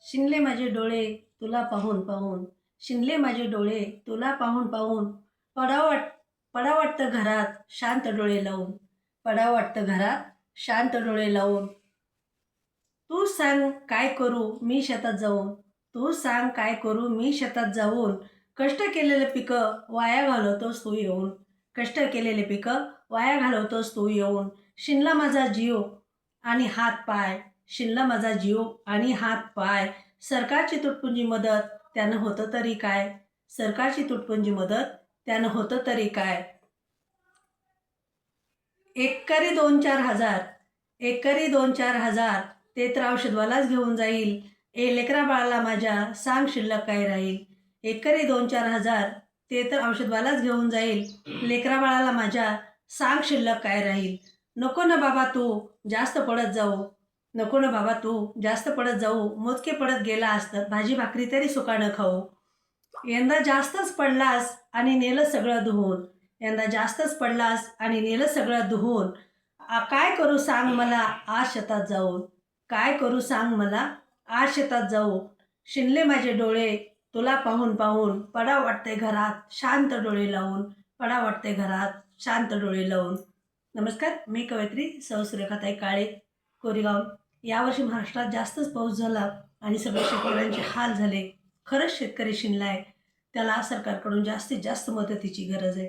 शिनले माझे डोळे तुला पाहून पाहून, शिनले माझे डोळे तुला पाहून पाहून, पडावं वाटतं घरात शांत डोळे लावून, पडावं वाटतं घरात शांत डोळे लावून. तू सांग काय करू मी शेतात जाऊन, तू सांग काय करू मी शेतात जाऊन. कष्ट केलेले पिकं वाया घालवतोस तू येऊन, कष्ट केलेले पिकं वाया घालवतोस तू येऊन. शिनला माझा जीव आणि हात पाय, शिनला माझा जीव आणि हात पाय. सरकारची तुटपुंजी मदत त्यानं होतं तरी काय, सरकारची तुटपुंजी मदत त्यानं होतं तरी काय. एकरी 2-4 हजार, एकरी 2-4 हजार, ते तर औषधवालाच घेऊन जाईल. लेकरा बाळाला माझ्या सांग शिल्लक काय राहील. एकरी 2-4 हजार, ते तर औषधवालाच घेऊन जाईल. लेकरा बाळाला माझ्या सांग शिल्लक काय राहील. नको ना बाबा तू जास्त पडत जाऊ, नको ना बाबा तू जास्त पडत जाऊ. मोजके पडत गेला असतं भाजी भाकरी तरी सुखानं खाऊ. यंदा जास्तच पडलास आणि नेलं सगळं धुवून, यंदा जास्तच पडलास आणि नेलं सगळं धुवून. काय करू सांग मला आज शेतात जाऊन, काय करू सांग मला आज शेतात जाऊन. शिनले माझे डोळे तुला पाहून पाहून, पडावं वाटते घरात शांत डोळे लावून, पडावं वाटते घरात शांत डोळे लावून. नमस्कार, मी कवयित्री सौ सुरेखाताई काळे, कोरेगाव. यावर्षी महाराष्ट्रात जास्तच पाऊस झाला आणि सगळे शेतकऱ्यांचे हाल झाले. खरंच शेतकरी शिनलाय, त्याला सरकारकडून जास्तीत जास्त मदतीची गरज आहे.